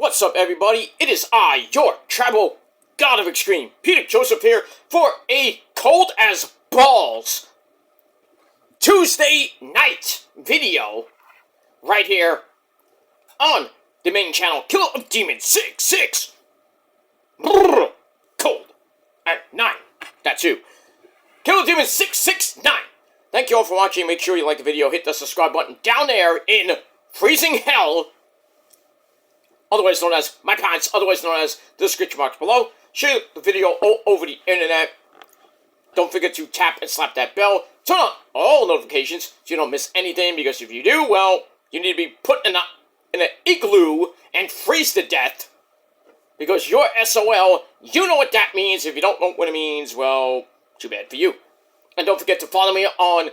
What's up, everybody? It is I, your tribal god of extreme, Peter Joseph here for a cold as balls Tuesday night video right here on the main channel, Killer of Demons 66. Brrr, cold at 9. That's you. Killer of Demons 669. Thank you all for watching. Make sure you like the video. Hit the subscribe button down there in freezing hell, otherwise known as my pants, otherwise known as the description box below. Share the video all over the internet. Don't forget to tap and slap that bell. Turn on all notifications so you don't miss anything, because if you do, well, you need to be put in an igloo and freeze to death, because you're SOL. You know what that means. If you don't know what it means, well, too bad for you. And don't forget to follow me on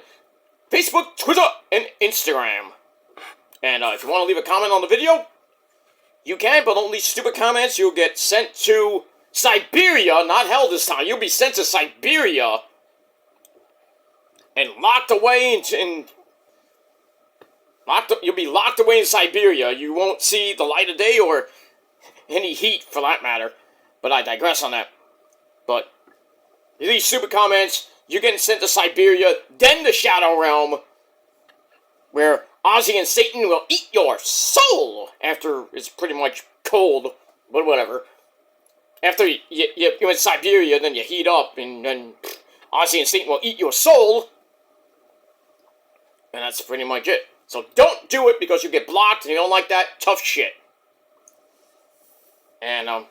Facebook, Twitter, and Instagram. And if you want to leave a comment on the video, you can, but don't leave stupid comments. You'll get sent to Siberia, not hell this time. You'll be sent to Siberia and locked away you'll be locked away in Siberia. You won't see the light of day or any heat, for that matter. But I digress on that. But these stupid comments, you're getting sent to Siberia, then the Shadow Realm, where Ozzy and Satan will eat your soul after it's pretty much cold, but whatever. After you're in Siberia, then you heat up, and then Ozzy and Satan will eat your soul, and that's pretty much it. So don't do it, because you get blocked, and you don't like that. Tough shit. And,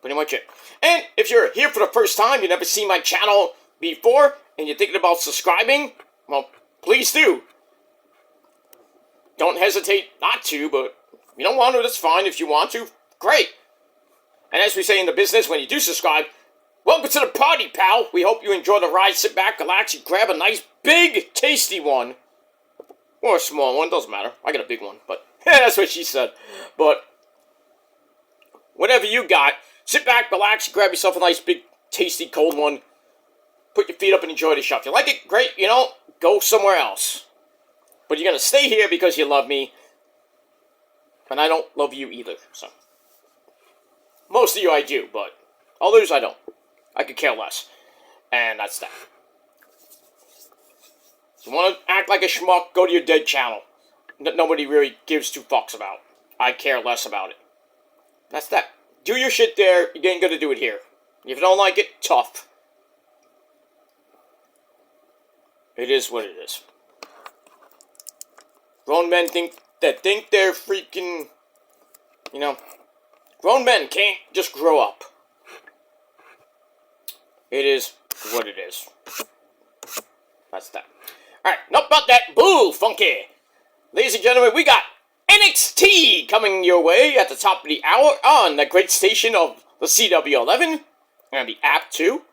pretty much it. And if you're here for the first time, you've never seen my channel before, and you're thinking about subscribing, well, please do. Don't hesitate not to, but if you don't want to, that's fine. If you want to, great. And as we say in the business, when you do subscribe, welcome to the party, pal. We hope you enjoy the ride. Sit back, relax, and grab a nice, big, tasty one. Or a small one, doesn't matter. I got a big one, but that's what she said. But whatever you got, sit back, relax, grab yourself a nice, big, tasty, cold one. Put your feet up and enjoy the show. If you like it, great. You know, go somewhere else. But you're going to stay here because you love me. And I don't love you either, so. Most of you I do, but others I don't. I could care less. And that's that. If you want to act like a schmuck, go to your dead channel. Nobody really gives two fucks about. I care less about it. That's that. Do your shit there. You ain't going to do it here. If you don't like it, tough. It is what it is. Grown men think they're freaking, you know, grown men can't just grow up. It is what it is. That's that. Alright, enough about that bull, funky. Ladies and gentlemen, we got NXT coming your way at the top of the hour on the great station of the CW11 and the app too.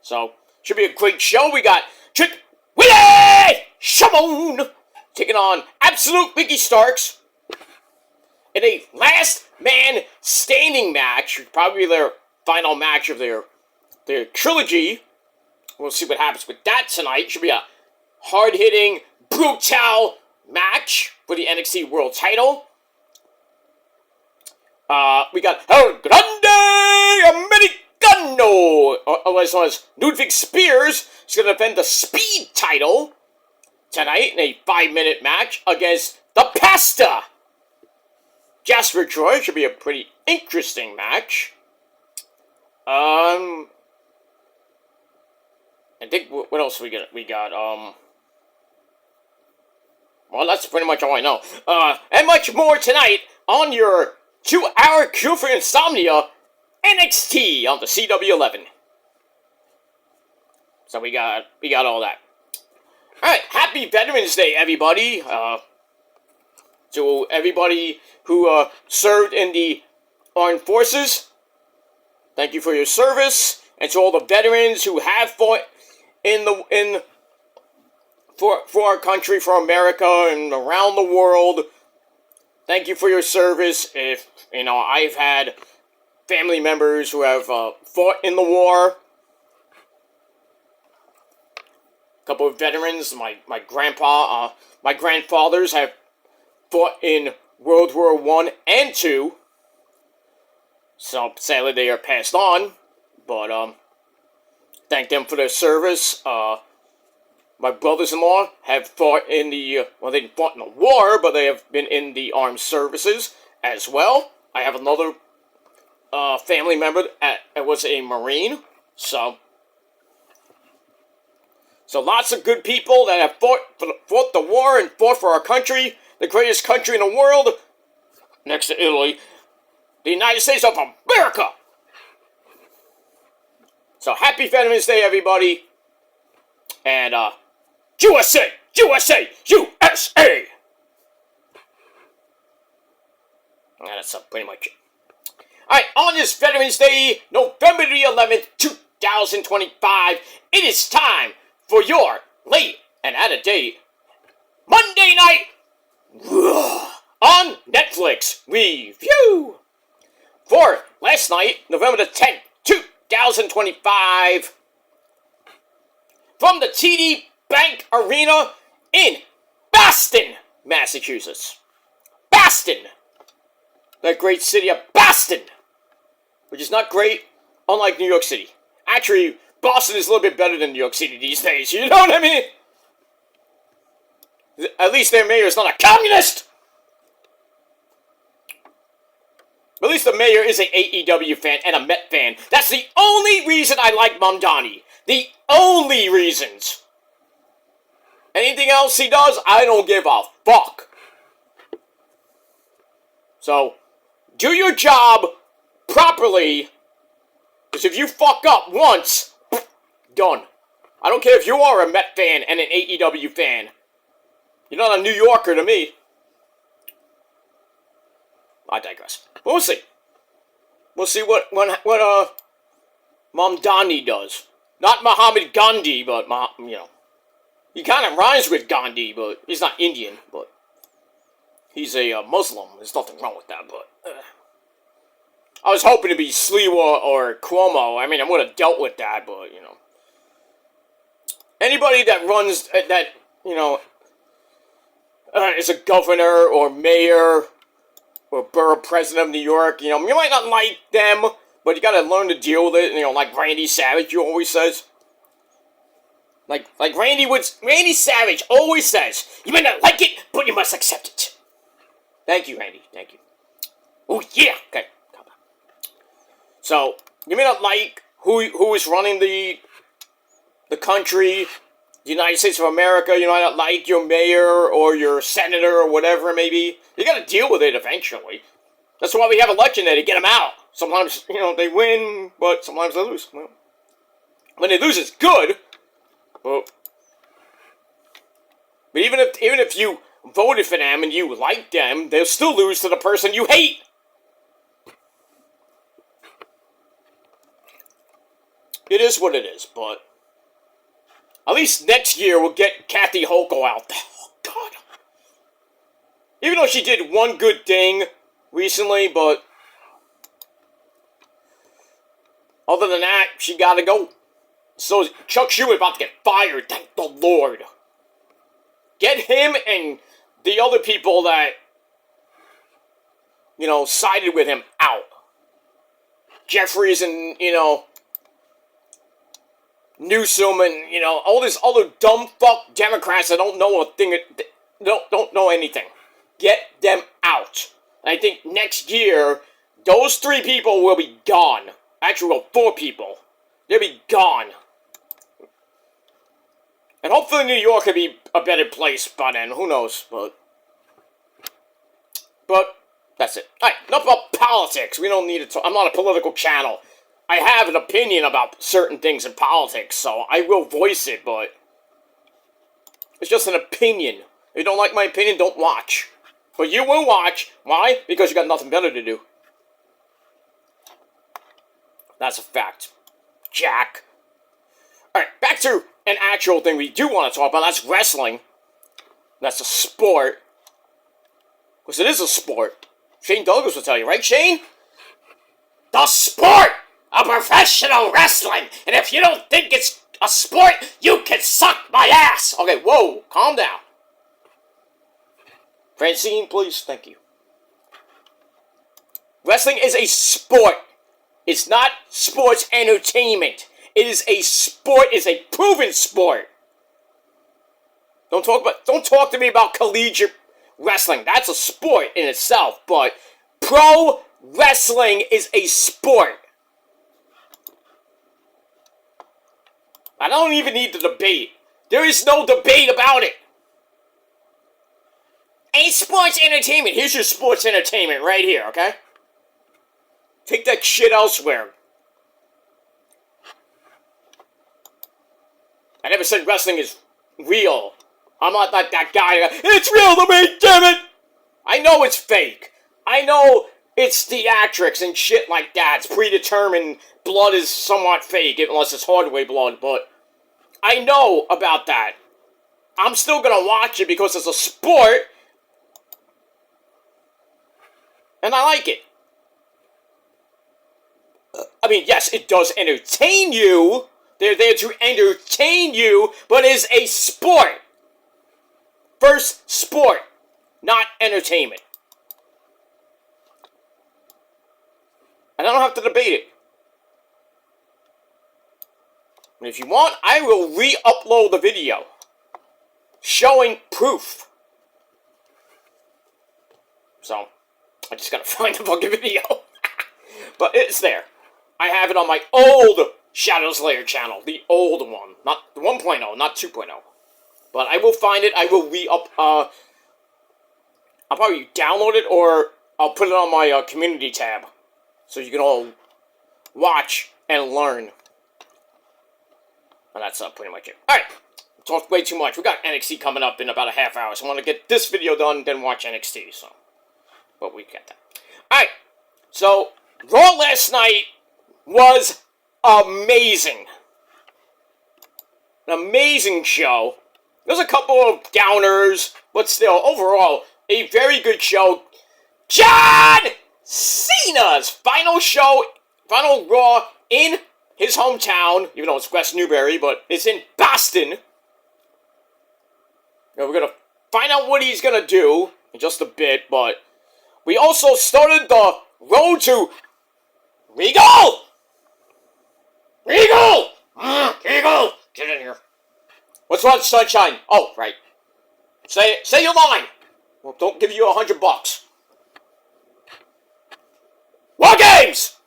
So, should be a great show. We got Trick Willie Shamon taking on Absolute Ricky Starks in a last man standing match, probably their final match of their trilogy. We'll see what happens with that tonight. Should be a hard-hitting, brutal match for the NXT World Title. We got El Grande Americano, otherwise known as Ludwig Spears. He's going to defend the Speed title tonight in a 5-minute match against the Pasta. Jasper Troy. Should be a pretty interesting match. I think, what else we got? Well, that's pretty much all I know. And much more tonight on your 2-hour cure for insomnia, NXT on the CW11. So we got all that. Alright, happy Veterans Day, everybody. To everybody who served in the armed forces, thank you for your service. And to all the veterans who have fought for our country, for America, and around the world, thank you for your service. If, you know, I've had family members who have fought in the war. A couple of veterans, my grandfathers have fought in World War I and II. So sadly they are passed on, but thank them for their service. My brothers-in-law have fought in the, well, they didn't fight in the war, but they have been in the armed services as well. I have another family member that was a Marine, so lots of good people that have fought the war and fought for our country, the greatest country in the world, next to Italy, the United States of America. So happy Veterans Day, everybody, and USA, USA, USA! That's pretty much it. Alright, on this Veterans Day, November the 11th, 2025, it is time for your late and out of date Monday night on Netflix review. For last night, November the 10th, 2025, from the TD Bank Arena in Boston, Massachusetts. Boston! That great city of Boston! Which is not great, unlike New York City. Actually, Boston is a little bit better than New York City these days, you know what I mean? At least their mayor is not a communist! At least the mayor is an AEW fan and a Met fan. That's the only reason I like Mamdani. The only reasons. Anything else he does, I don't give a fuck. So, do your job properly, because if you fuck up once, done. I don't care if you are a Met fan and an AEW fan. You're not a New Yorker to me. I digress. But we'll see. We'll see what Mamdani does. Not Muhammad Gandhi, but, you know. He kind of rhymes with Gandhi, but he's not Indian, but he's a Muslim. There's nothing wrong with that, but I was hoping to be Sliwa or Cuomo. I mean, I would have dealt with that, but, you know. Anybody that runs, that, you know, is a governor or mayor or borough president of New York, you know, you might not like them, but you gotta learn to deal with it, you know, like Randy Savage always says. Like Randy Savage always says, you may not like it, but you must accept it. Thank you, Randy, thank you. Oh, yeah, okay. So, you may not like who is running the country, the United States of America, you might not like your mayor or your senator or whatever it may be. You gotta deal with it eventually. That's why we have election day, to get them out. Sometimes, you know, they win, but sometimes they lose. Well, when they lose, it's good. But even if you voted for them and you like them, they'll still lose to the person you hate. It is what it is, but at least next year we'll get Kathy Hochul out there. Oh, God. Even though she did one good thing recently, but other than that, she gotta go. So Chuck Schumer about to get fired, thank the Lord. Get him and the other people that, you know, sided with him out. Jeffries and, you know, Newsom and, you know, all these other dumb fuck Democrats that don't know a thing, don't know anything. Get them out. And I think next year, those 3 people will be gone. Actually, well, 4 people. They'll be gone. And hopefully New York will be a better place by then. Who knows? But that's it. Alright, enough about politics. We don't need to talk. I'm not a political channel. I have an opinion about certain things in politics, so I will voice it, but it's just an opinion. If you don't like my opinion, don't watch. But you will watch. Why? Because you got nothing better to do. That's a fact. Jack. Alright, back to an actual thing we do want to talk about. That's wrestling. That's a sport. Because it is a sport. Shane Douglas will tell you, right, Shane? The sport of professional wrestling. And if you don't think it's a sport, you can suck my ass. Okay, whoa, calm down. Francine, please, thank you. Wrestling is a sport. It's not sports entertainment. It is a sport. It's a proven sport. Don't talk to me about collegiate wrestling. That's a sport in itself, but pro wrestling is a sport. I don't even need the debate. There is no debate about it. A sports entertainment. Here's your sports entertainment right here, okay? Take that shit elsewhere. I never said wrestling is real. I'm not like that guy. It's real to me, damn it! I know it's fake. I know it's theatrics and shit like that. It's predetermined. Blood is somewhat fake, unless it's hardware blood, but I know about that. I'm still gonna watch it because it's a sport, and I like it. I mean, yes, it does entertain you. They're there to entertain you, but it's a sport. First, sport, not entertainment. And I don't have to debate it. And if you want, I will re-upload the video showing proof. So, I just gotta find the fucking video. But it's there. I have it on my old Shadows Lair channel. The old one. Not the 1.0, not 2.0. But I will find it. I will I'll probably download it, or I'll put it on my community tab. So you can all watch and learn. And that's pretty much it. Alright. Talked way too much. We got NXT coming up in about a half hour. So I want to get this video done, then watch NXT. So, but we got that. Alright. So, Raw last night was amazing. An amazing show. There's a couple of downers, but still, overall, a very good show. John Cena's final show, final Raw in his hometown, even though it's West Newbury, but it's in Boston. We're going to find out what he's going to do in just a bit, but we also started the road to Regal! Regal! Regal! Get in here. What's wrong, Sunshine? Oh, right. Say your line. Well, don't give you $100. War Games!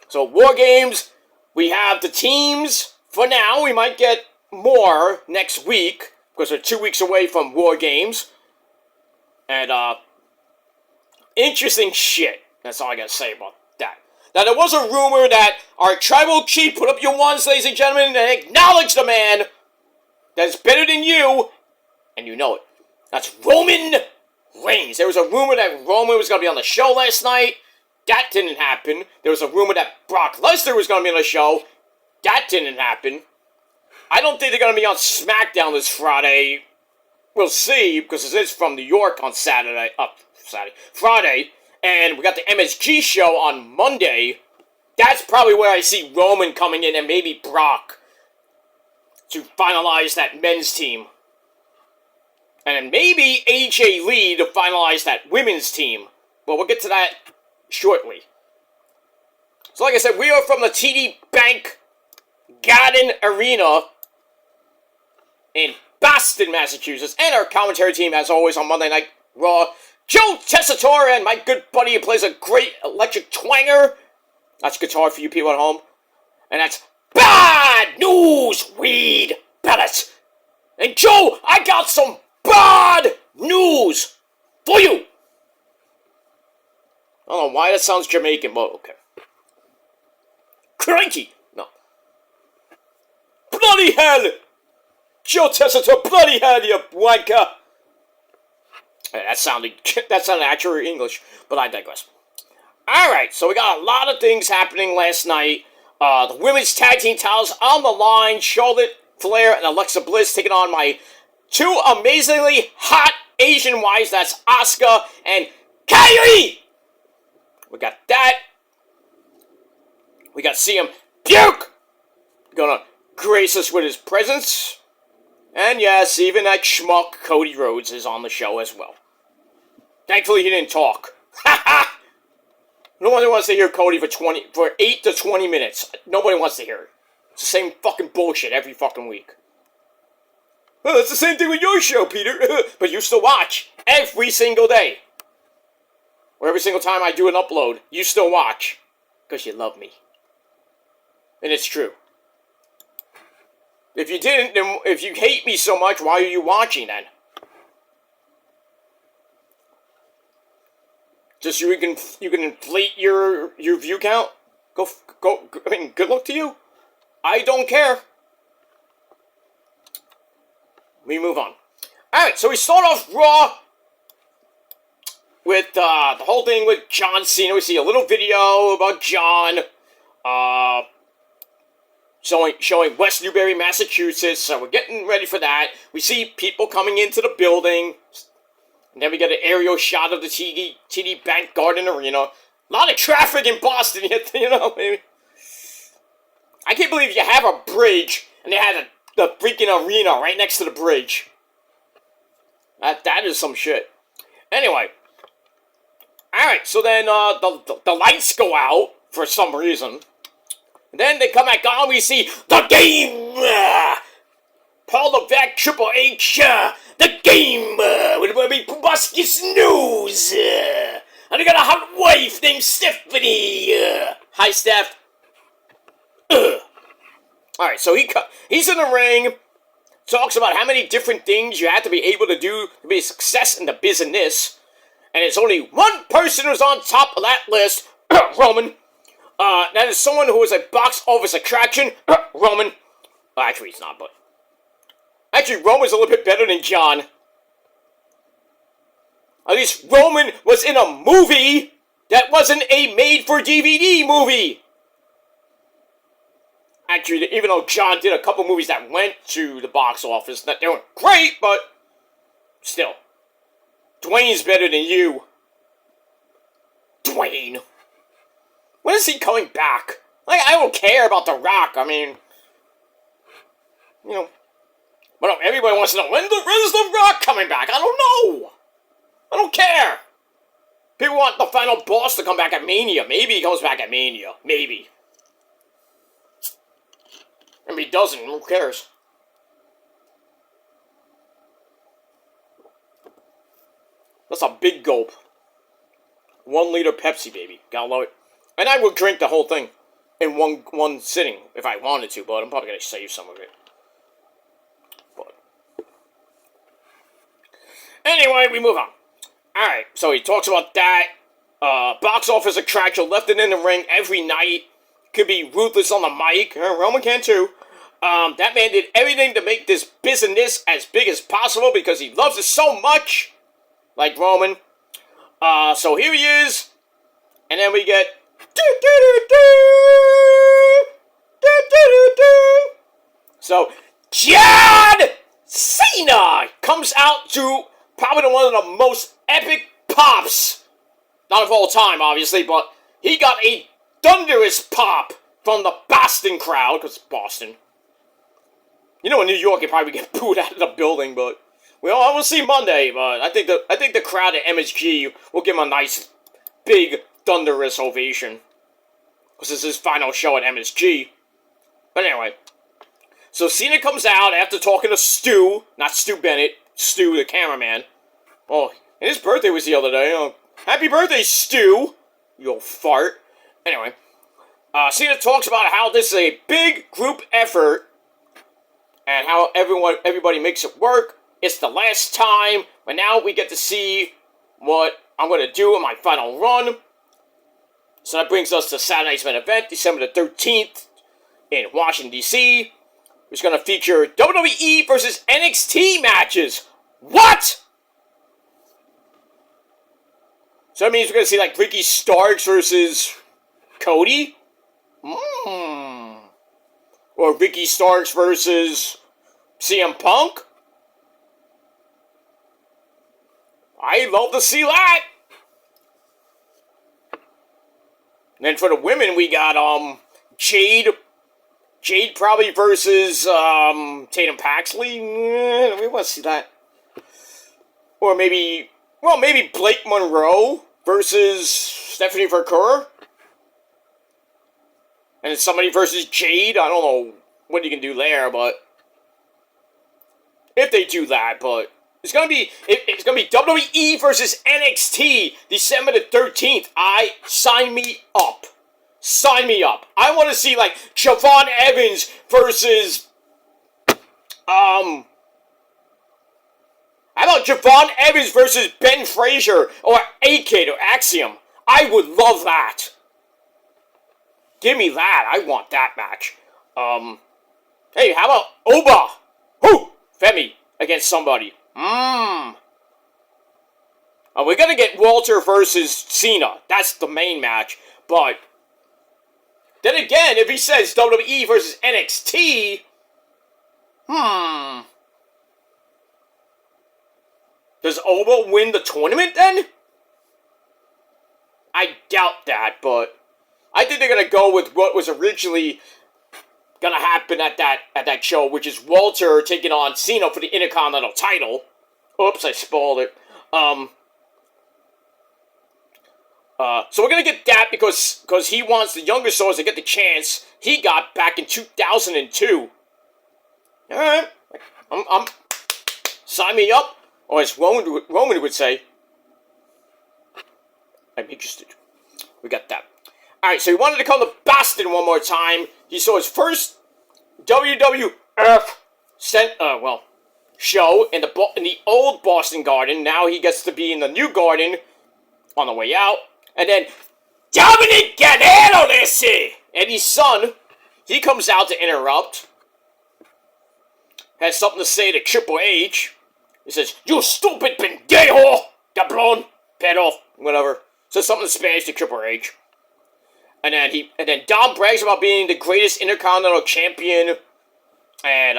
So, War Games, we have the teams for now. We might get more next week, because we're 2 weeks away from War Games. And, interesting shit. That's all I gotta say about that. Now, there was a rumor that our tribal chief, put up your ones, ladies and gentlemen, and acknowledge the man that's better than you, and you know it. That's Roman Reigns. There was a rumor that Roman was going to be on the show last night. That didn't happen. There was a rumor that Brock Lesnar was going to be on the show. That didn't happen. I don't think they're going to be on SmackDown this Friday. We'll see, because it is from New York on Friday. And we got the MSG show on Monday. That's probably where I see Roman coming in, and maybe Brock, to finalize that men's team. And then maybe AJ Lee to finalize that women's team. But we'll get to that shortly. So like I said, we are from the TD Bank Garden Arena in Boston, Massachusetts. And our commentary team, as always, on Monday Night Raw, Joe Tessitore, and my good buddy who plays a great electric twanger. That's guitar for you people at home. And that's Bad News Weed Pellets. And Joe, I got some bad news for you. I don't know why that sounds Jamaican, but okay. Cranky. No. Bloody hell. Joe Tessitore, bloody hell, you wanker. That sounded actually English, but I digress. Alright, so we got a lot of things happening last night. The women's tag team titles on the line. Charlotte Flair and Alexa Bliss taking on my two amazingly hot Asian wives. That's Asuka and Kairi. We got that. We got CM Punk gonna grace us with his presence. And yes, even that schmuck Cody Rhodes is on the show as well. Thankfully he didn't talk. Ha ha! Nobody wants to hear Cody for 8 to 20 minutes. Nobody wants to hear it. It's the same fucking bullshit every fucking week. Well, it's the same thing with your show, Peter. But you still watch every single day. Or every single time I do an upload, you still watch. Because you love me. And it's true. If you didn't, then if you hate me so much, why are you watching then? Just so you can inflate your view count? Go, I mean, good luck to you. I don't care. We move on. Alright, so we start off Raw with the whole thing with John Cena. We see a little video about John, showing West Newbury, Massachusetts. So we're getting ready for that. We see people coming into the building. And then we get an aerial shot of the TD Bank Garden Arena. A lot of traffic in Boston, you know, maybe. I can't believe you have a bridge, and they had the freaking arena right next to the bridge. That is some shit. Anyway. Alright, so then the lights go out for some reason. And then they come back on, we see the game! Paul Levesque, Triple H, the game with a proboscis news. And I got a hot wife named Stephanie. Hi, Steph. Alright, so he's in the ring, talks about how many different things you have to be able to do to be a success in the business. And it's only one person who's on top of that list, Roman. That is someone who is a box office attraction, Roman. Well, actually, he's not, but... Actually, Roman's a little bit better than John. At least Roman was in a movie that wasn't a made-for-DVD movie. Actually, even though John did a couple movies that went to the box office, that they weren't great, but still. Dwayne's better than you. Dwayne. When is he coming back? Like, I don't care about The Rock. I mean, you know. But everybody wants to know, when is The Rock coming back? I don't know. I don't care. People want the final boss to come back at Mania. Maybe he comes back at Mania. Maybe. If he doesn't, who cares? That's a big gulp. 1 liter Pepsi, baby. Gotta love it. And I would drink the whole thing in one sitting if I wanted to, but I'm probably gonna save some of it. But anyway, we move on. Alright, so he talks about that. Box office attraction, left it in the ring every night. Could be ruthless on the mic. Roman can too. That man did everything to make this business as big as possible because he loves it so much. Like Roman. So here he is. And then we get... So, John Cena comes out to probably one of the most epic pops. Not of all time, obviously, but he got a thunderous pop from the Boston crowd, because it's Boston. You know, in New York, you probably get booed out of the building, but... Well, I will see Monday, but I think the crowd at MSG will give him a nice, big, thunderous ovation. Because it's his final show at MSG. But anyway. So Cena comes out after talking to Stu. Not Stu Bennett. Stu, the cameraman. Oh, and his birthday was the other day. Happy birthday, Stu! You old fart. Anyway. Cena talks about how this is a big group effort. And how everybody makes it work. It's the last time, but now we get to see what I'm going to do in my final run. So that brings us to Saturday night's main event, December the 13th, in Washington, D.C. It's going to feature WWE versus NXT matches. What? So that means we're going to see, like, Ricky Starks versus Cody? Or Ricky Starks versus CM Punk? I'd love to see that. And then for the women, we got Jade probably versus Tatum Paxley. We want to see that. Or maybe Blake Monroe versus Stephanie Vercoeur. And then somebody versus Jade. I don't know what you can do there, but if they do that, but it's gonna be WWE versus NXT December the 13th. Sign me up. Sign me up. I want to see like Javon Evans versus how about Javon Evans versus Ben Frazier or A-Kid or Axiom? I would love that. Give me that. I want that match. Hey, how about Oba? Who? Femi against somebody. We're gonna get Walter versus Cena. That's the main match. But then again, if he says WWE versus NXT, does Oba win the tournament then? I doubt that, but I think they're gonna go with what was originally gonna happen at that show, which is Walter taking on Cena for the Intercontinental title. Oops, I spoiled it. So we're gonna get that because he wants the younger stars to get the chance he got back in 2002. All right, I'm sign me up, or as Roman would say, I'm interested. We got that. All right, so he wanted to come to Boston one more time. He saw his first WWF show in the old Boston Garden. Now he gets to be in the new Garden on the way out. And then Dominic Guerrero, Eddie's son, he comes out to interrupt. Has something to say to Triple H. He says, "You stupid pendejo, cabrón, pero," whatever. Says something in Spanish to Triple H. And then Dom brags about being the greatest Intercontinental Champion, and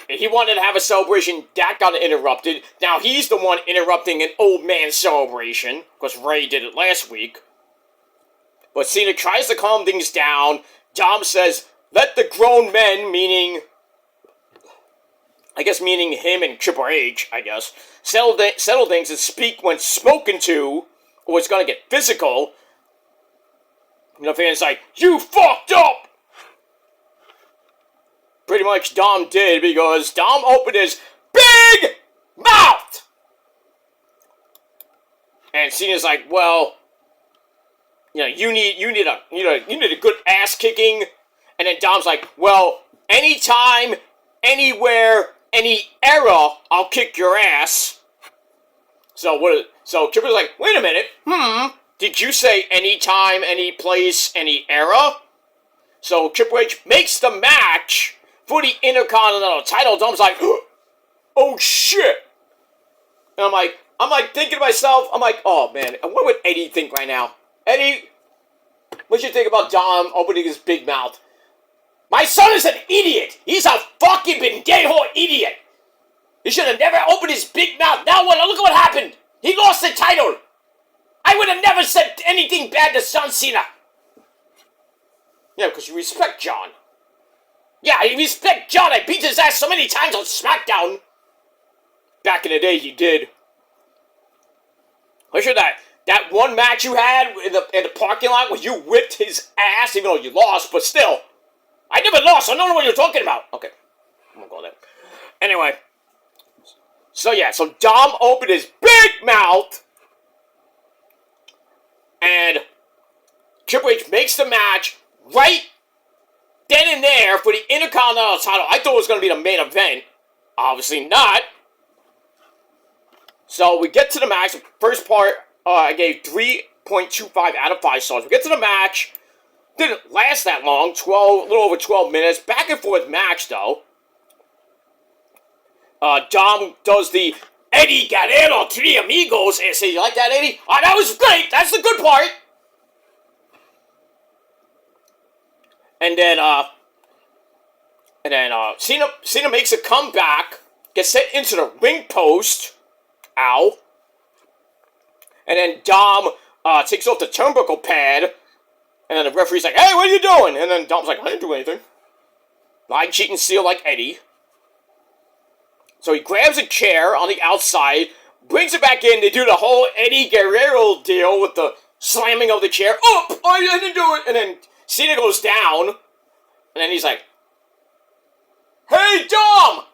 he wanted to have a celebration. That got interrupted. Now he's the one interrupting an old man celebration, because Ray did it last week. But Cena tries to calm things down. Dom says, "Let the grown men," meaning him and Triple H, settle things and speak when spoken to, or it's gonna get physical. You know, fans like, "You fucked up!" Pretty much Dom did, because Dom opened his big mouth! And Cena's like, "Well, you need a good ass kicking." And then Dom's like, "Well, anytime, anywhere, any era, I'll kick your ass." So Triple's like, "Wait a minute, did you say anytime, any place, any era?" So Triple H makes the match for the Intercontinental title. Dom's like, "Oh shit!" And I'm like thinking to myself, I'm like, "Oh man, what would Eddie think right now? Eddie, what you think about Dom opening his big mouth? My son is an idiot. He's a fucking pendejo idiot. He should have never opened his big mouth. Now what? Look at what happened. He lost the title. I would have never said anything bad to John Cena." Yeah, because you respect John. Yeah, I respect John. I beat his ass so many times on SmackDown. Back in the day, he did. I'm sure that one match you had in the parking lot where you whipped his ass, even though you lost, but still. I never lost. I don't know what you're talking about. Okay, I'm gonna go there. Anyway. So Dom opened his big mouth, and Triple H makes the match right then and there for the Intercontinental title. I thought it was going to be the main event. Obviously not. So we get to the match. The first part, I gave 3.25 out of 5 stars. We get to the match. Didn't last that long. A little over 12 minutes. Back and forth match, though. Dom does the Eddie Guerrero Three Amigos. And say, "You like that, Eddie?" "Oh, that was great. That's the good part." And then Cena makes a comeback, gets sent into the ring post. Ow. And then Dom takes off the turnbuckle pad, and then the referee's like, "Hey, what are you doing?" And then Dom's like, "I didn't do anything." Lying, cheat, and steal like Eddie. So he grabs a chair on the outside, brings it back in. They do the whole Eddie Guerrero deal with the slamming of the chair. "Oh, I didn't do it." And then Cena goes down, and then he's like, "Hey, Dom!"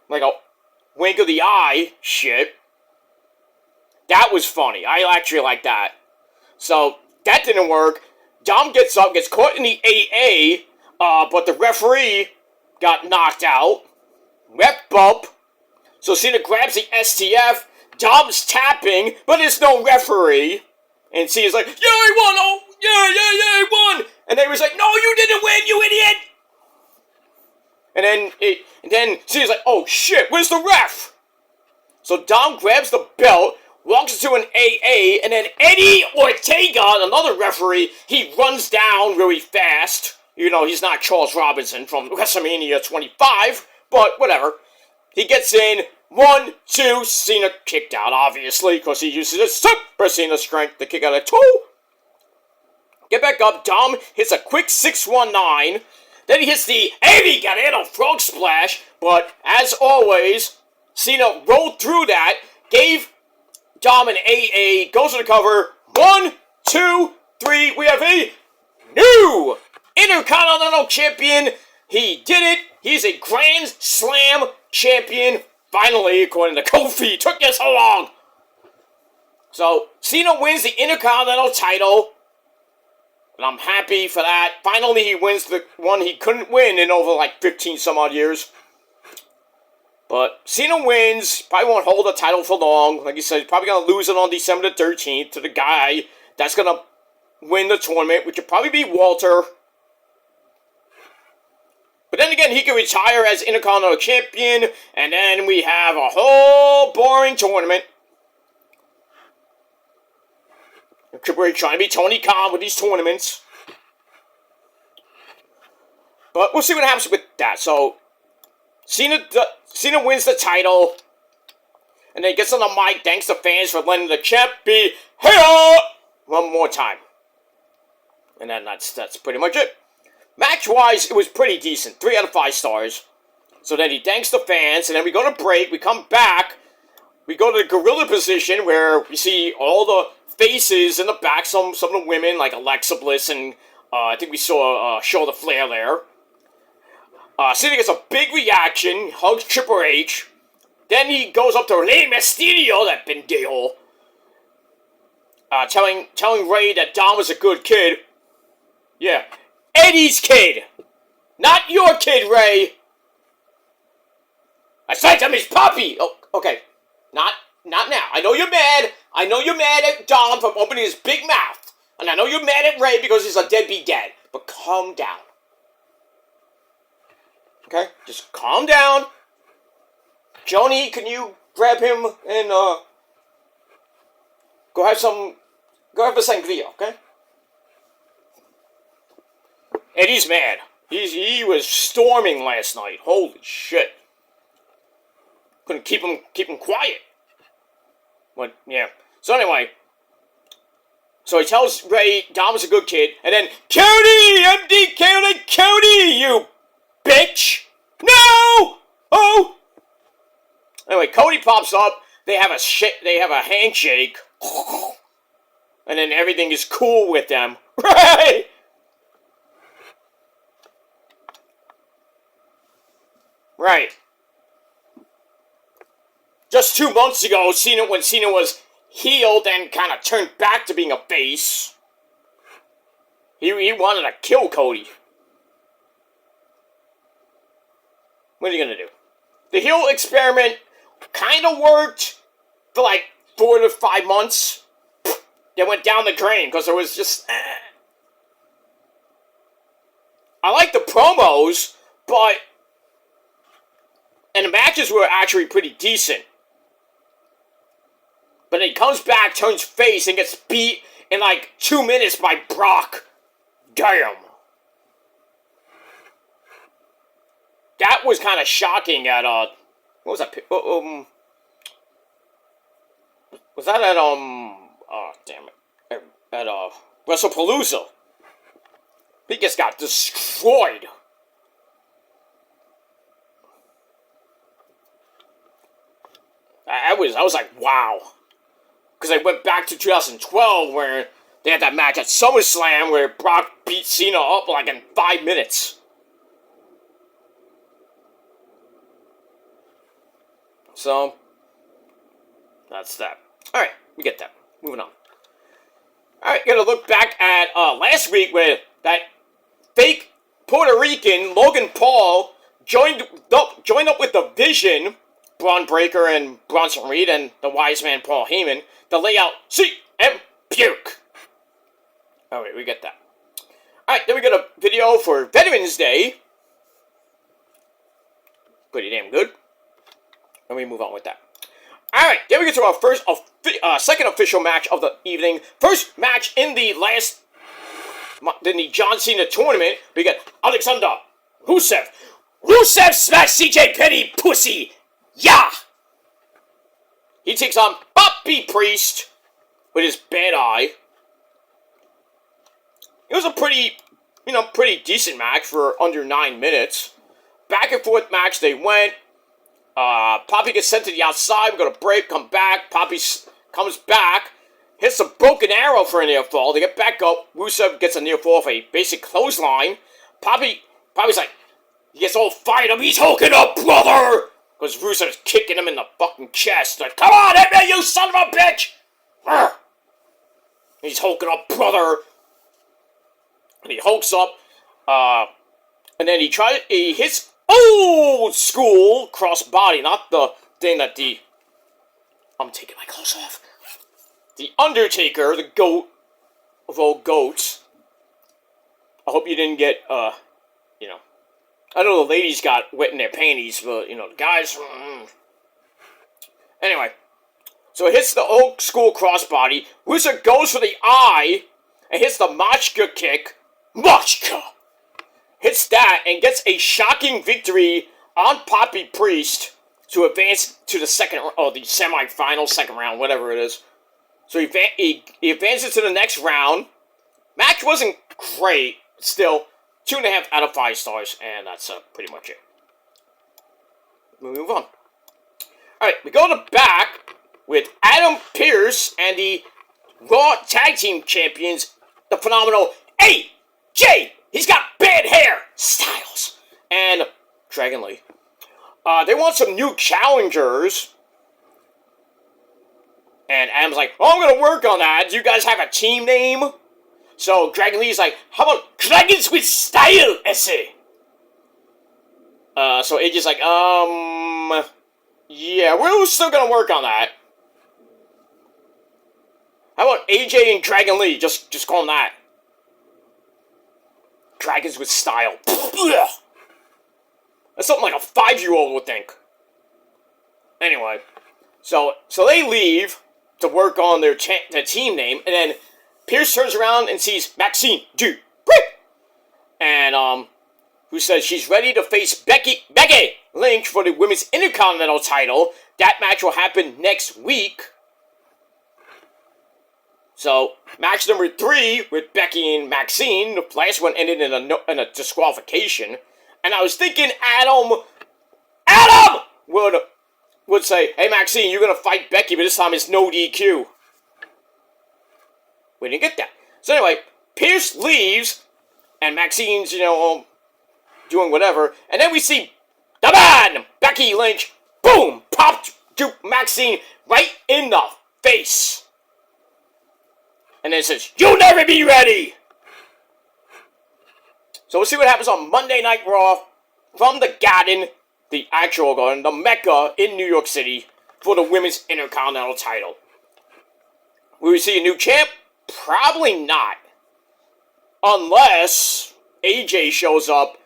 Like a wink of the eye shit. That was funny. I actually like that. So, that didn't work. Dom gets up, gets caught in the AA, but the referee got knocked out. Ref bump. So Cena grabs the STF. Dom's tapping, but there's no referee. And Cena's like, "Yeah, I won! Oh, yeah, I won!" And then he was like, "No, you didn't win, you idiot!" And then Cena's like, "Oh shit, where's the ref?" So Dom grabs the belt, walks into an AA, and then Eddie Ortega, another referee, he runs down really fast. You know, he's not Charles Robinson from WrestleMania 25, but whatever. He gets in, 1, 2, Cena kicked out, obviously, because he uses his Super Cena strength to kick out at 2. Get back up, Dom hits a quick 619, then he hits the Eddie Guerrero frog splash, but as always, Cena rolled through that, gave Dom an AA, goes to the cover, 1, 2, 3, we have a new Intercontinental Champion. He did it. He's a Grand Slam champion. Finally, according to Kofi. It took you so long. So, Cena wins the Intercontinental title. And I'm happy for that. Finally, he wins the one he couldn't win in over like 15 some odd years. But Cena wins. Probably won't hold the title for long. Like you said, he's probably going to lose it on December the 13th to the guy that's going to win the tournament, which would probably be Walter. But then again, he can retire as Intercontinental Champion, and then we have a whole boring tournament. Triple H trying to be Tony Khan with these tournaments. But we'll see what happens with that. So, Cena wins the title, and then he gets on the mic, thanks the fans for letting the champ be here one more time. And then that's pretty much it. Match-wise, it was pretty decent. 3 out of 5 stars. So then he thanks the fans, and then we go to break. We come back. We go to the gorilla position where we see all the faces in the back. Some of the women, like Alexa Bliss, and I think we saw Charlotte Flair there. Cena gets a big reaction, hugs Triple H. Then he goes up to Rey Mysterio, that pendejo, telling Rey that Dom was a good kid. Yeah. Eddie's kid! Not your kid, Rey! I sent him his puppy! Oh, okay. Not now. I know you're mad. I know you're mad at Dom for opening his big mouth. And I know you're mad at Rey because he's a deadbeat dad. But calm down. Okay? Just calm down. Joni, can you grab him and, go have a sangria, okay? Eddie's mad. He was storming last night. Holy shit. Couldn't keep him quiet. But, yeah. So anyway. So he tells Rey Dom's a good kid. And then, Cody! MD Cody, you bitch! No! Oh! Anyway, Cody pops up. They have a handshake. And then everything is cool with them. Right? Right. Just 2 months ago, when Cena was healed and kind of turned back to being a face, he wanted to kill Cody. What are you going to do? The heel experiment kind of worked for like 4 to 5 months. They went down the drain because there was just... I like the promos, but... And the matches were actually pretty decent. But then he comes back, turns face, and gets beat in like 2 minutes by Brock. Damn. That was kind of shocking at, what was that? Was that at, oh, damn it. At, WrestlePalooza. He just got destroyed. I was like, wow. Because I went back to 2012 where They had that match at SummerSlam where Brock beat Cena up like in 5 minutes. So, that's that. Alright, we get that. Moving on. Alright, gonna look back at last week where that fake Puerto Rican Logan Paul joined up with the Vision, Braun Breaker and Bronson Reed, and the wise man Paul Heyman to lay out CM Puke. Alright, we get that. Alright, then we got a video for Veterans Day. Pretty damn good. And we move on with that. Alright, then we get to our second official match of the evening. First match in the John Cena tournament. We got Alexander Rusev. Rusev smash CJ Petty pussy. Yeah! He takes on Bobby Priest with his bad eye. It was a pretty decent match for under 9 minutes. Back and forth match they went. Poppy gets sent to the outside. We go to break, come back. Poppy comes back, hits a broken arrow for a near fall. They get back up. Rusev gets a near fall off a basic clothesline. Poppy's like, he gets all fired up. He's hulking up, brother! Because Rusev's kicking him in the fucking chest. Like, come on, hit me, you son of a bitch! Arr! He's hulking up, brother. And he hulks up. And then he hits old school crossbody, not the thing that I'm taking my clothes off. The Undertaker, the goat of all goats. I hope you didn't get, I know the ladies got wet in their panties, but, the guys... Anyway. So it hits the old school crossbody. Rusev goes for the eye and hits the Machka kick. Machka! Hits that and gets a shocking victory on Poppy Priest to advance to the the semi-final, second round, whatever it is. So he advances to the next round. Match wasn't great. Still, 2.5 out of 5 stars, and that's pretty much it. We move on. Alright, we go to back with Adam Pearce and the Raw Tag Team Champions, the phenomenal AJ. He's got bad hair, Styles, and Dragon Lee. They want some new challengers. And Adam's like, oh, I'm going to work on that. Do you guys have a team name? So Dragon Lee's like, how about Dragons with Style, essay? So AJ's like, yeah, we're still going to work on that. How about AJ and Dragon Lee? Just call them that. Dragons with Style. That's something like a 5-year-old would think. Anyway, so they leave to work on their team name, and then Pierce turns around and sees Maxine Dupri, and who says she's ready to face Becky Lynch for the Women's Intercontinental title. That match will happen next week. So, match number 3 with Becky and Maxine. The last one ended in a disqualification. And I was thinking Adam would say, hey Maxine, you're going to fight Becky, but this time it's no DQ. We didn't get that. So anyway, Pierce leaves, and Maxine's, doing whatever. And then we see the man, Becky Lynch, boom, popped to Maxine right in the face. And then it says, you'll never be ready! So we'll see what happens on Monday Night Raw from the Garden, the actual Garden, the Mecca in New York City for the Women's Intercontinental title. Will we see a new champ? Probably not. Unless AJ shows up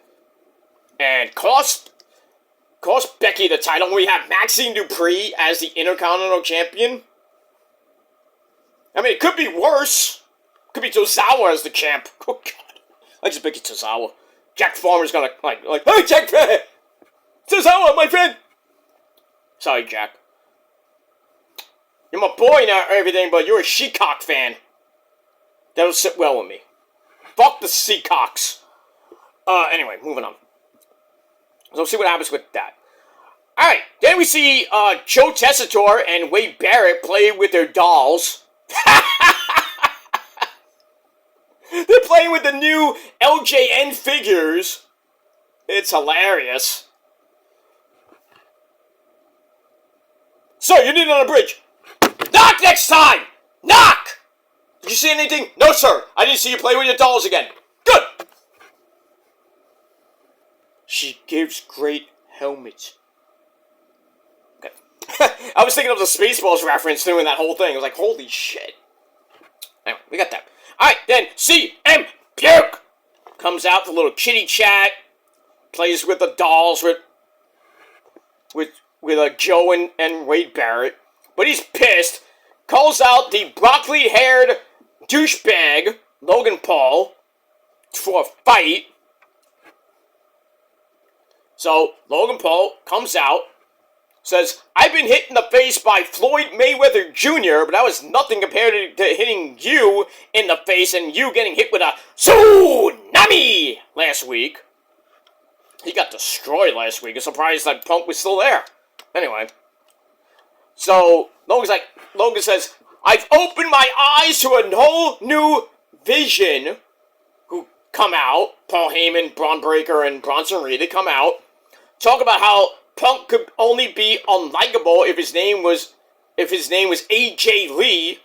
and cost Becky the title. We have Maxine Dupri as the Intercontinental Champion. I mean, it could be worse. It could be Tozawa as the champ. Oh, God. I just pick it Tozawa. Jack Farmer's gonna, like, hey, Jack! Tozawa, my friend! Sorry, Jack. You're my boy now everything, but you're a Shecock fan. That don't sit well with me. Fuck the Seacocks. Anyway, moving on. So we'll see what happens with that. Alright, then we see Joe Tessitore and Wade Barrett play with their dolls. playing with the new LJN figures. It's hilarious. Sir, you need it on the bridge. Knock next time! Knock! Did you see anything? No, sir. I didn't see you play with your dolls again. Good! She gives great helmets. Okay. I was thinking of the Spaceballs reference doing that whole thing. I was like, holy shit. Anyway, we got that. Alright, then CM Puke comes out to a little chitty chat. Plays with the dolls with Joe and Wade Barrett. But he's pissed. Calls out the broccoli-haired douchebag, Logan Paul, for a fight. So, Logan Paul comes out, says, I've been hit in the face by Floyd Mayweather Jr., but that was nothing compared to hitting you in the face and you getting hit with a tsunami last week. He got destroyed last week. I'm surprised that Punk was still there. Anyway. So, Logan says, I've opened my eyes to a whole new vision. Who come out, Paul Heyman, Braun Breaker, and Bronson Reed, they come out. Talk about how Punk could only be unlikable if his name was AJ Lee.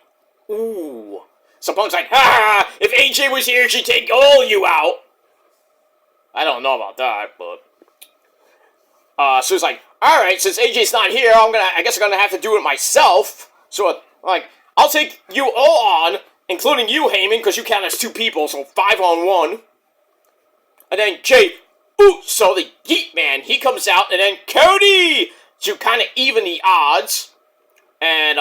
Ooh. So Punk's like, ha! If AJ was here, she'd take all you out. I don't know about that, but so it's like, all right, since AJ's not here, I guess I'm gonna have to do it myself. So like, I'll take you all on, including you, Heyman, because you count as 2 people, so 5 on 1. And then Jay Uso, the Yeet Man, he comes out, and then Cody to kind of even the odds, and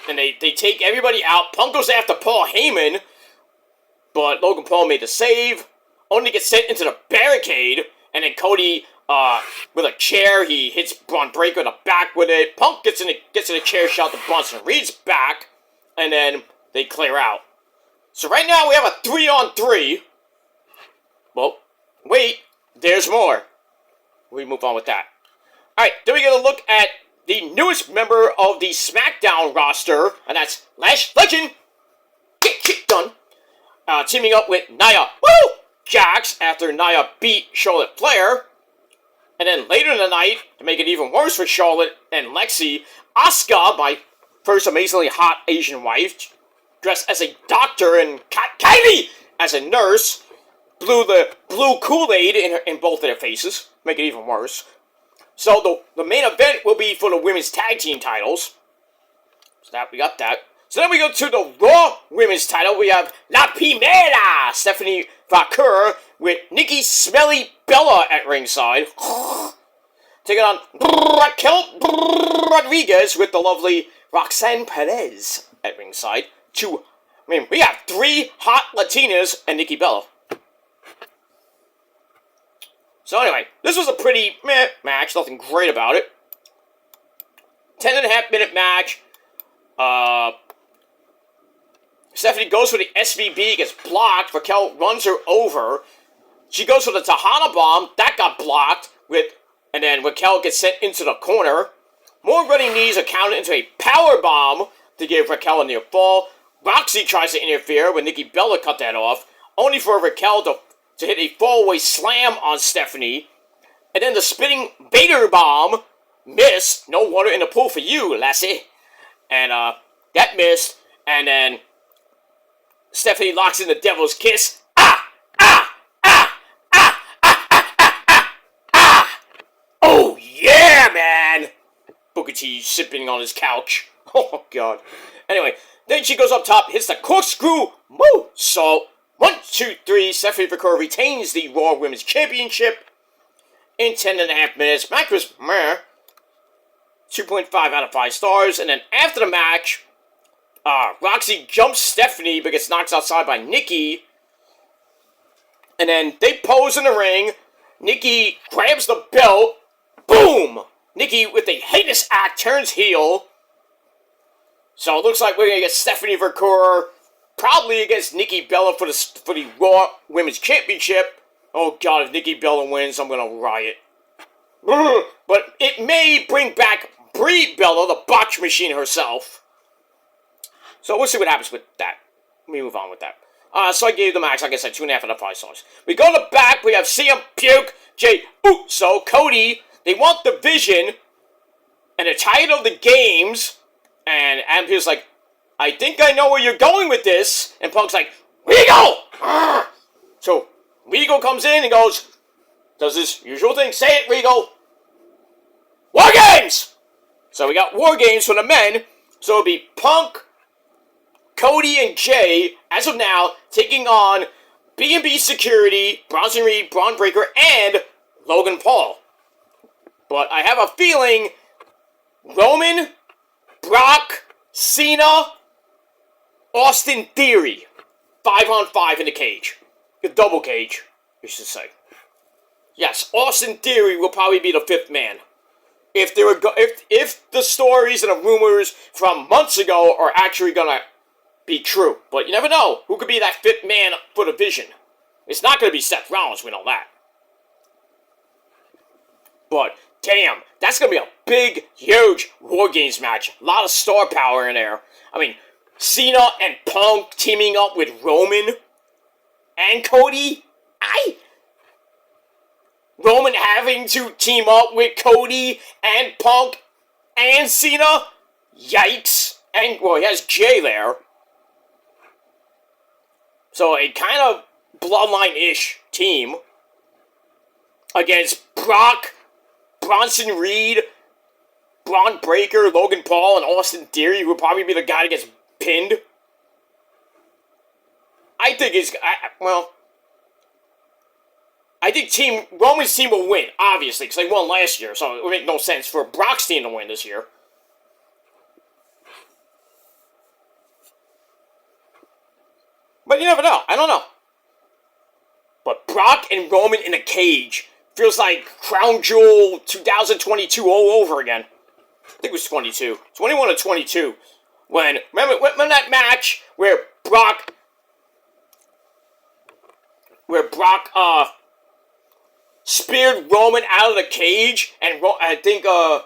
they take everybody out. Punk goes after Paul Heyman, but Logan Paul made the save, only gets sent into the barricade, and then Cody, with a chair, he hits Braun Breaker in the back with it. Punk gets in a chair shot to Bronson Reed's back, and then they clear out. So right now we have a 3-on-3. Well, wait, there's more. We move on with that. Alright, then we get a look at the newest member of the SmackDown roster, and that's Lash Legend. Get shit done. Teaming up with Nia Jax after Nia beat Charlotte Flair. And then later in the night, to make it even worse for Charlotte and Lexi, Asuka, my first amazingly hot Asian wife, dressed as a doctor, and Kylie as a nurse, blew Kool-Aid in both of their faces, make it even worse. So the main event will be for the women's tag team titles. So we got that. So then we go to the Raw women's title. We have La Primera, Stephanie Vaquer, with Nikki Smelly Bella at ringside. Taking on Raquel Rodriguez with the lovely Roxanne Perez at ringside. We have 3 hot Latinas and Nikki Bella. So anyway, this was a pretty meh match. Nothing great about it. 10.5 minute match. Stephanie goes for the SVB, gets blocked. Raquel runs her over. She goes for the Tejana Bomb. That got blocked. And then Raquel gets sent into the corner. More running knees are counted into a power bomb to give Raquel a near fall. Roxy tries to interfere, but Nikki Bella cut that off. Only for Raquel to hit a fallaway slam on Stephanie. And then the spinning Vader Bomb missed. No water in the pool for you, lassie. And that missed. And then Stephanie locks in the Devil's Kiss. Oh yeah, man! Booker T sipping on his couch. Oh god. Anyway, then she goes up top, hits the corkscrew moonsault. 1, 2, 3. Stephanie Vaquer retains the Raw Women's Championship in 10.5 minutes. Match was meh. 2.5 out of 5 stars. And then after the match, Roxy jumps Stephanie but gets knocked outside by Nikki. And then they pose in the ring. Nikki grabs the belt. Boom! Nikki, with a heinous act, turns heel. So it looks like we're going to get Stephanie Vaquer probably against Nikki Bella for the Raw Women's Championship. Oh god, if Nikki Bella wins, I'm going to riot. But it may bring back Brie Bella, the botch machine herself. So we'll see what happens with that. Let me move on with that. So I gave the match, like I said, 2.5 out of 5 stars. We go to the back, we have CM Punk, Jey Uso, Cody. They want the Vision, and they're tired of the games. And Adam Pearce's like, I think I know where you're going with this. And Punk's like, Regal! So Regal comes in and goes, does this usual thing. Say it, Regal. War Games! So we got War Games for the men. So it'll be Punk, Cody, and Jay, as of now, taking on B&B Security, Bronson Reed, Braun Breaker, and Logan Paul. But I have a feeling Roman, Brock, Cena, Austin Theory, 5-on-5 in the cage. The double cage, you should say. Yes, Austin Theory will probably be the 5th man. If the stories and the rumors from months ago are actually gonna be true. But you never know. Who could be that 5th man for the Vision? It's not gonna be Seth Rollins, we know that. But, damn, that's gonna be a big, huge War Games match. A lot of star power in there. I mean, Cena and Punk teaming up with Roman and Cody. Roman having to team up with Cody and Punk and Cena. Yikes. And, well, he has Jay there. So, a kind of Bloodline-ish team against Brock, Bronson Reed, Braun Breaker, Logan Paul, and Austin Theory, who would probably be the guy that gets pinned. I think it's, I think Roman's team will win, obviously, because they won last year, so it would make no sense for Brock's team to win this year. But you never know. I don't know. But Brock and Roman in a cage feels like Crown Jewel 2022 all over again. I think it was 22. 21 or 22. Remember that match where Brock speared Roman out of the cage, and I think it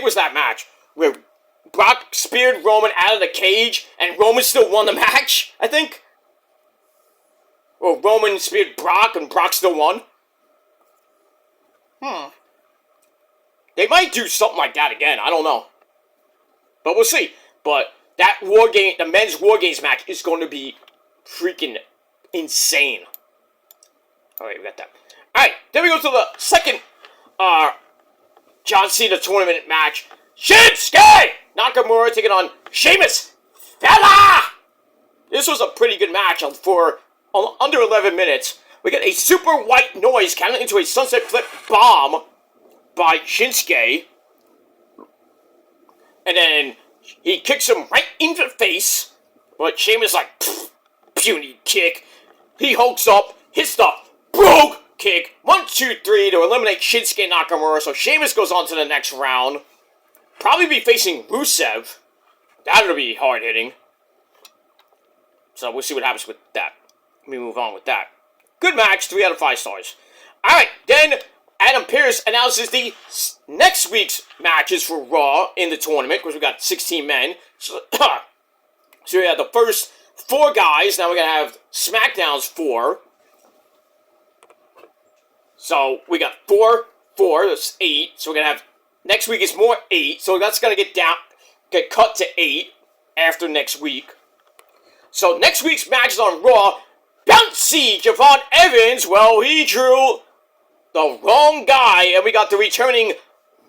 was that match where Brock speared Roman out of the cage, and Roman still won the match, I think. Or Roman speared Brock, and Brock still won. They might do something like that again, I don't know. But we'll see. But that the men's War Games match is going to be freaking insane. Alright, we got that. Alright, then we go to the second John Cena tournament match. Shinsuke Nakamura taking on Sheamus. Fella! This was a pretty good match for under 11 minutes. We get a super white noise counting into a sunset flip bomb by Shinsuke. And then he kicks him right into the face. But Sheamus like, puny kick. He hulks up, hits the brogue kick. 1, 2, 3 to eliminate Shinsuke Nakamura. So Sheamus goes on to the next round. Probably be facing Rusev. That'll be hard hitting. So we'll see what happens with that. Let me move on with that. Good match, 3 out of 5 stars. Alright, then Adam Pearce announces the next week's matches for Raw in the tournament, because we got 16 men. So we have the first 4 guys. Now we're going to have SmackDown's 4. So we got 4, that's 8. So we're going to have, next week is more 8. So that's going to get cut to 8 after next week. So next week's match is on Raw. Bouncy Javon Evans, well, he drew the wrong guy, and we got the returning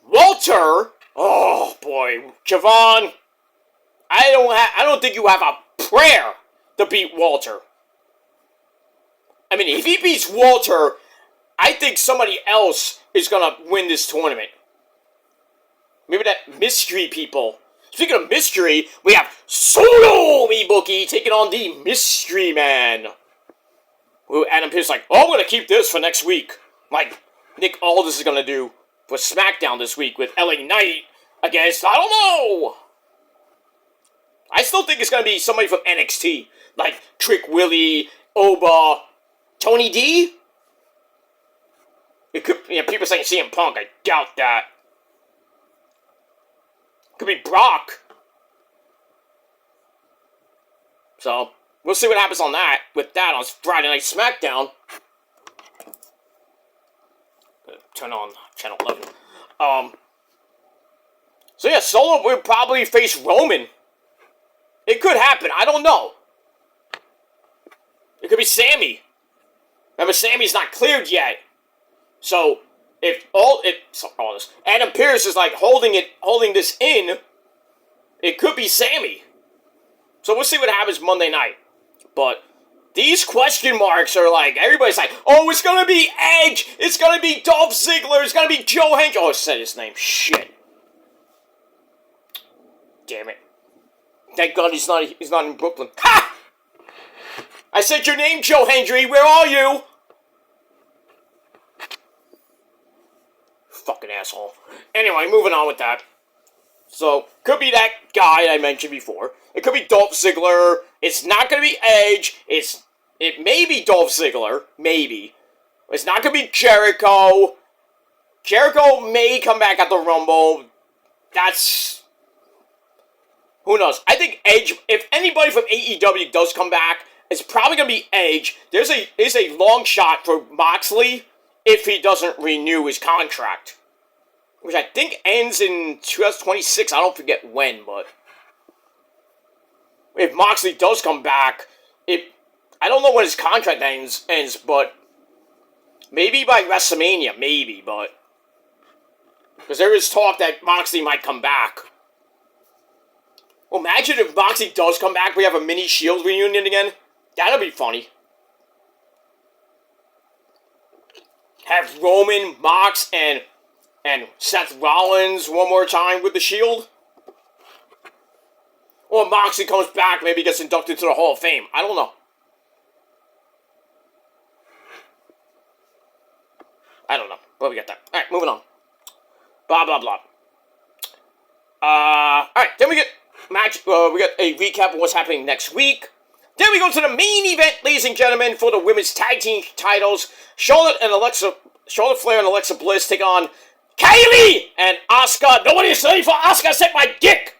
Walter. Oh boy, Javon, I don't think you have a prayer to beat Walter. I mean, if he beats Walter, I think somebody else is gonna win this tournament. Maybe that mystery people. Speaking of mystery, we have Solo Ibuki taking on the Mystery Man. Ooh, Adam Pearce like, oh, I'm gonna keep this for next week. Like Nick Aldis is gonna do for SmackDown this week with LA Knight against, I don't know. I still think it's gonna be somebody from NXT, like Trick Willie, Oba, Tony D. It could, people saying CM Punk. I doubt that. Could be Brock. So, we'll see what happens on that, with that on Friday Night SmackDown. Turn on Channel 11. So yeah, Solo will probably face Roman. It could happen. I don't know. It could be Sammy. Remember, Sammy's not cleared yet. So if all this Adam Pearce is like holding this in, it could be Sammy. So we'll see what happens Monday night. But these question marks are like, everybody's like, oh, it's gonna be Edge, it's gonna be Dolph Ziggler, it's gonna be Joe Hendry. Oh, I said his name. Shit. Damn it. Thank God he's not in Brooklyn. Ha! I said your name, Joe Hendry. Where are you? Fucking asshole. Anyway, moving on with that. So, could be that guy I mentioned before. It could be Dolph Ziggler. It's not going to be Edge. It may be Dolph Ziggler. Maybe. It's not going to be Jericho. Jericho may come back at the Rumble. That's... Who knows? I think Edge, if anybody from AEW does come back, it's probably going to be Edge. There's a long shot for Moxley if he doesn't renew his contract. Which I think ends in 2026. I don't forget when, but... If Moxley does come back, I don't know when his contract ends, but... Maybe by WrestleMania, maybe, but... Because there is talk that Moxley might come back. Well, imagine if Moxley does come back, we have a mini Shield reunion again. That'll be funny. Have Roman, Mox, and Seth Rollins one more time with the Shield. Or Moxley comes back, maybe gets inducted to the Hall of Fame. I don't know. But we got that. Alright, moving on. Blah, blah, blah. Alright, then we get we got a recap of what's happening next week. Then we go to the main event, ladies and gentlemen, for the women's tag team titles. Charlotte Flair and Alexa Bliss take on Kylie and Asuka. Nobody is ready for Asuka except my dick.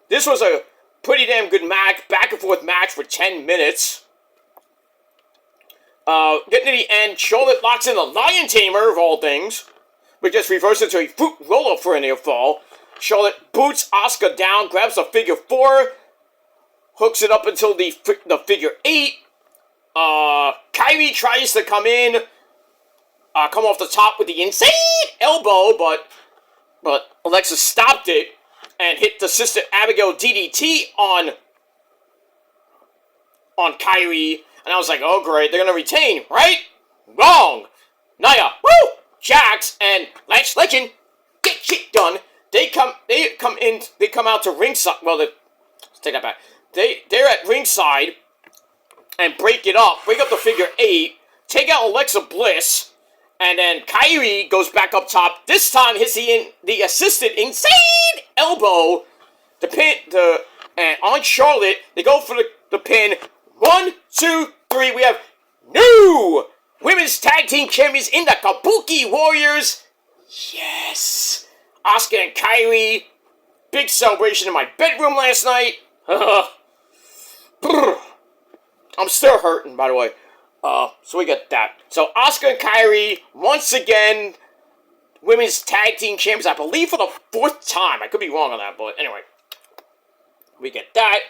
This was a pretty damn good match, back and forth match for 10 minutes. Getting to the end, Charlotte locks in the Lion Tamer, of all things, but just reverses into a fruit roll-up for a near fall. Charlotte boots Asuka down, grabs the figure 4, hooks it up until the figure 8. Kyrie tries to come off the top with the insane elbow, but Alexa stopped it and hit the Sister Abigail DDT on Kyrie. And I was like, oh great, they're gonna retain, right? Wrong! Nia, woo! Jax and Lash Legend get shit done. They come out to ringside. Well, let's take that back. They're at ringside and break up the figure 8, take out Alexa Bliss, and then Kyrie goes back up top. This time hits the assisted insane elbow. And on Charlotte, they go for the pin. 1, 2, 3. We have new women's tag team champions in the Kabuki Warriors. Yes. Asuka and Kyrie. Big celebration in my bedroom last night. I'm still hurting, by the way. So we get that. So Asuka and Kyrie, once again, women's tag team champions, I believe for the 4th time. I could be wrong on that, but anyway. We get that.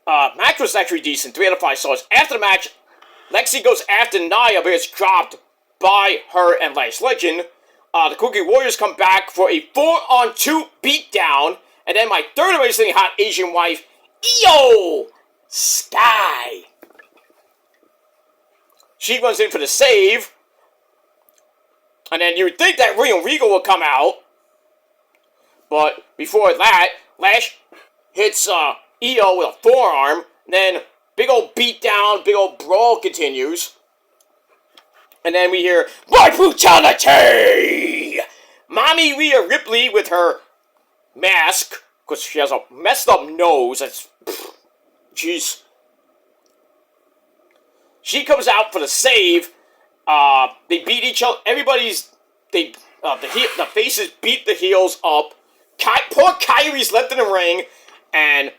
Match was actually decent. 3 out of 5 stars. After the match, Lexi goes after Nia, but it's dropped by her and Lash Legend. The Kabuki Warriors come back for a 4-on-2 beatdown. And then my third amazing hot Asian wife, Io Sky. She runs in for the save. And then you would think that William Regal would come out. But before that, Lash hits Io with a forearm. Then big old beatdown, big old brawl continues. And then we hear, my brutality! Mommy Rhea Ripley with her mask, because she has a messed up nose. That's, jeez. She comes out for the save. They beat each other. The faces beat the heels up. Poor Kyrie's left in the ring. and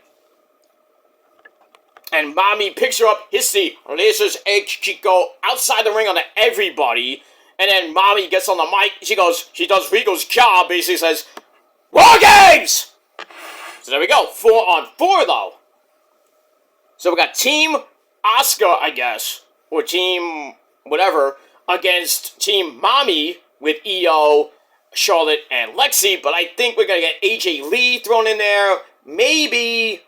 Mommy picks her up, hits the Laser's Edge Chico outside the ring onto everybody, and then Mommy gets on the mic, she does Regal's job, basically says, War Games! So there we go, 4-on-4 though. So we got Team Asuka, I guess, or Team whatever, against Team Mommy with Io, Charlotte, and Lexi, but I think we're going to get AJ Lee thrown in there, maybe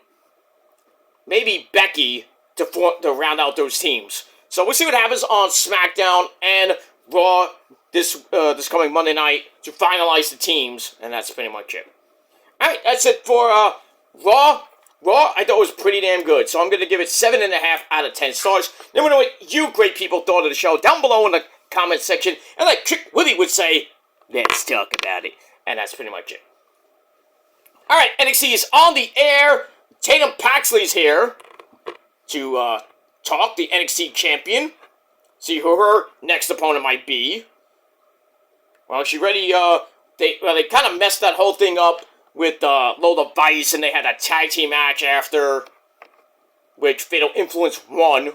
Becky to round out those teams. So we'll see what happens on SmackDown and Raw this coming Monday night to finalize the teams, and that's pretty much it. Alright, that's it for Raw. Raw, I thought was pretty damn good, so I'm going to give it 7.5 out of 10 stars. Let me know what you great people thought of the show down below in the comment section, and like Trick Willie would say, let's talk about it. And that's pretty much it. Alright, NXT is on the air. Tatum Paxley's here to talk, the NXT champion. See who her next opponent might be. Well, she already, they kind of messed that whole thing up with Lola Vice, and they had a tag team match after, which Fatal Influence won.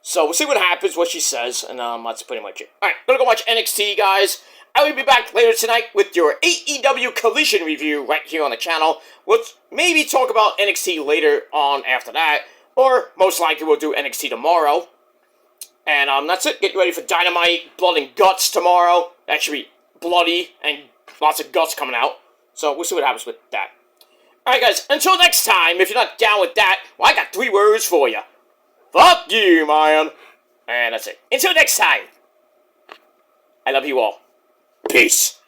So we'll see what happens, what she says, and that's pretty much it. Alright, gonna go watch NXT, guys. I will be back later tonight with your AEW Collision review right here on the channel. We'll maybe talk about NXT later on after that, or most likely we'll do NXT tomorrow. And that's it. Get ready for Dynamite, Blood and Guts tomorrow. That should be bloody and lots of guts coming out. So we'll see what happens with that. Alright guys, until next time, if you're not down with that, well, I got 3 words for you. Fuck you, man. And that's it. Until next time, I love you all. Peace.